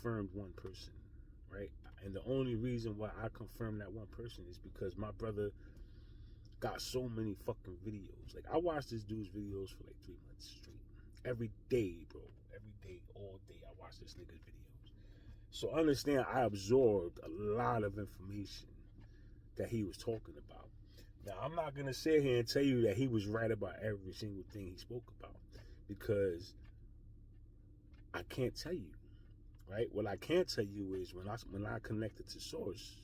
confirmed one person, right? And the only reason why I confirmed that one person is because my brother got so many fucking videos. Like, I watched this dude's videos for like 3 months straight. Every day, bro. Every day, all day, I watched this nigga's videos. So understand, I absorbed a lot of information that he was talking about. Now, I'm not going to sit here and tell you that he was right about every single thing he spoke about, because I can't tell you, right? What I can tell you is when I connected to Source,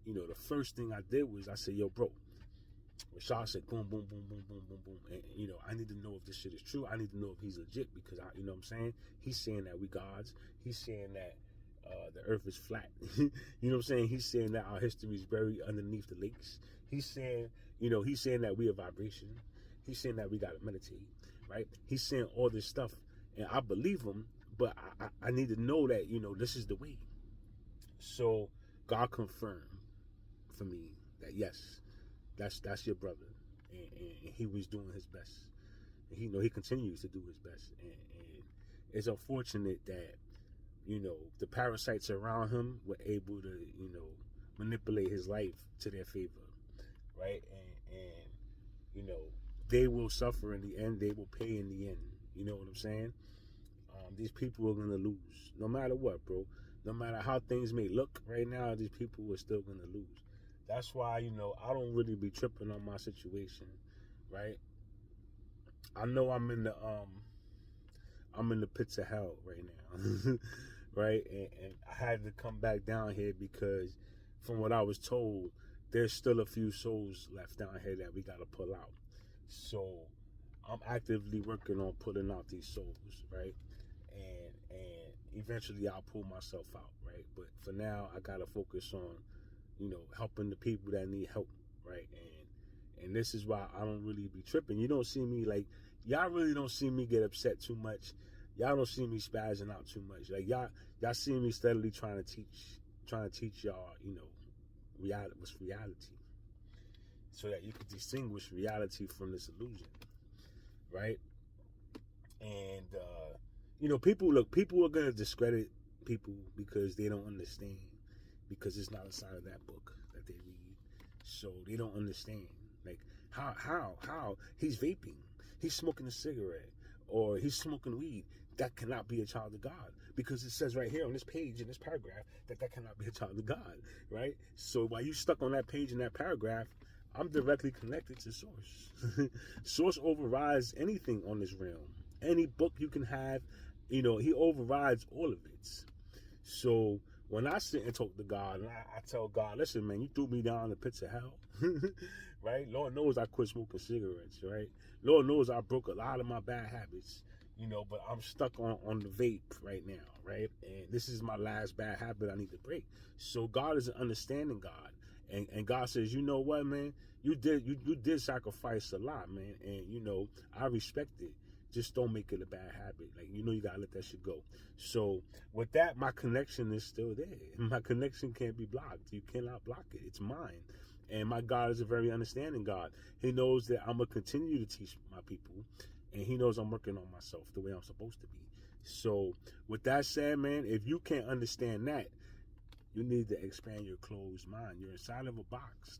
the first thing I did was I said, yo, bro, Rashad said, boom, boom, boom, boom, boom, boom, boom. And, I need to know if this shit is true. I need to know if he's legit, because you know what I'm saying? He's saying that we gods. He's saying that the earth is flat. You know what I'm saying? He's saying that our history is buried underneath the lakes. He's saying, he's saying that we are vibration. He's saying that we got to meditate, right? He's saying all this stuff, and I believe him, but I need to know that, this is the way. So God confirmed for me that, yes, that's your brother, and he was doing his best. And he continues to do his best, and it's unfortunate that the parasites around him were able to manipulate his life to their favor, right? And they will suffer in the end. They will pay in the end. You know what I'm saying? These people are gonna lose no matter what, bro. No matter how things may look right now, these people are still gonna lose. That's why I don't really be tripping on my situation, right? I know I'm in the pits of hell right now, right? And I had to come back down here because, from what I was told, there's still a few souls left down here that we gotta pull out. So I'm actively working on pulling out these souls, right? And eventually I'll pull myself out, right? But for now, I gotta focus on helping the people that need help, right? And this is why I don't really be tripping. You don't see me y'all really don't see me get upset too much. Y'all don't see me spazzing out too much. Like y'all see me steadily trying to teach y'all, reality, what's reality, so that you can distinguish reality from this illusion, right? And people are gonna discredit people because they don't understand, because it's not a side of that book that they read, so they don't understand. Like how he's vaping, he's smoking a cigarette, or he's smoking weed. That cannot be a child of God, because it says right here on this page in this paragraph that cannot be a child of God, right? So while you stuck on that page in that paragraph, I'm directly connected to Source. Source overrides anything on this realm. Any book you can have, he overrides all of it. So when I sit and talk to God, and I tell God, listen, man, you threw me down the pits of hell, right? Lord knows I quit smoking cigarettes, right? Lord knows I broke a lot of my bad habits, but I'm stuck on the vape right now, right? And this is my last bad habit I need to break. So God is an understanding God. And God says, you know what, man? You did sacrifice a lot, man. And, I respect it. Just don't make it a bad habit. Like, you gotta let that shit go. So with that, my connection is still there. My connection can't be blocked. You cannot block it. It's mine. And my God is a very understanding God. He knows that I'm gonna continue to teach my people, and he knows I'm working on myself the way I'm supposed to be. So with that said, man, if you can't understand that, you need to expand your closed mind. You're inside of a box.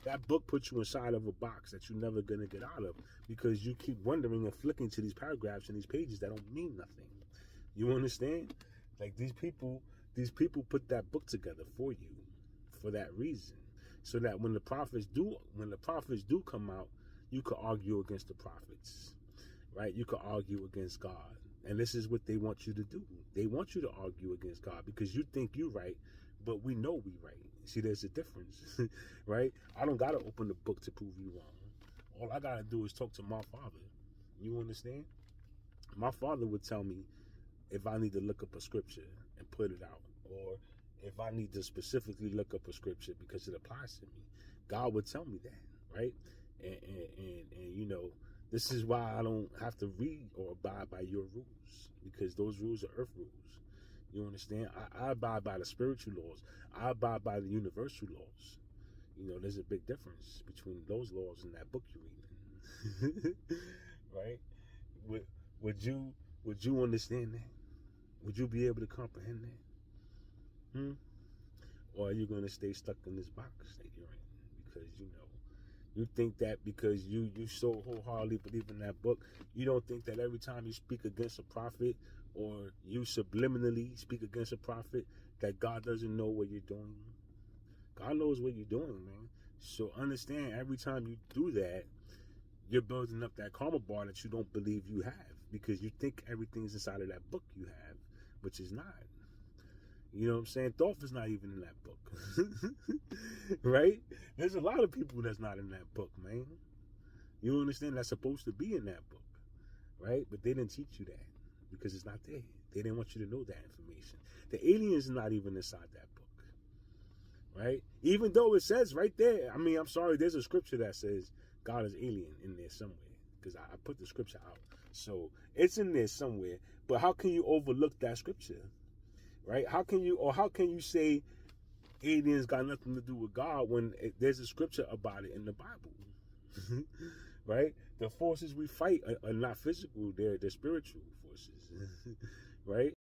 That book puts you inside of a box that you're never going to get out of, because you keep wondering and flicking to these paragraphs and these pages that don't mean nothing. You understand? Like, these people put that book together for you for that reason, so that when the prophets do come out, you could argue against the prophets, right? You could argue against God. And this is what they want you to do. They want you to argue against God because you think you're right, but we know we right. See, there's a difference, right? I don't got to open the book to prove you wrong. All I got to do is talk to my Father. You understand? My Father would tell me if I need to look up a scripture and put it out, or if I need to specifically look up a scripture because it applies to me. God would tell me that, right? And this is why I don't have to read or abide by your rules, because those rules are earth rules. You understand? I abide by the spiritual laws. I abide by the universal laws. There's a big difference between those laws and that book you're reading. Right? Would you understand that? Would you be able to comprehend that? Or are you going to stay stuck in this box that you're in? Because, you think that because you so wholeheartedly believe in that book, you don't think that every time you speak against a prophet or you subliminally speak against a prophet, that God doesn't know what you're doing? God knows what you're doing, man. So understand, every time you do that, you're building up that karma bar that you don't believe you have, because you think everything's inside of that book you have, which is not. You know what I'm saying? Thoth is not even in that book. Right? There's a lot of people that's not in that book, man. You understand? That's supposed to be in that book. Right? But they didn't teach you that because it's not there. They didn't want you to know that information. The aliens are not even inside that book. Right? Even though it says right there, I mean, I'm sorry, there's a scripture that says God is alien in there somewhere, because I put the scripture out. So it's in there somewhere. But how can you overlook that scripture? Right? How can you say aliens got nothing to do with God when there's a scripture about it in the Bible? Right? The forces we fight are not physical, they're spiritual forces. Right?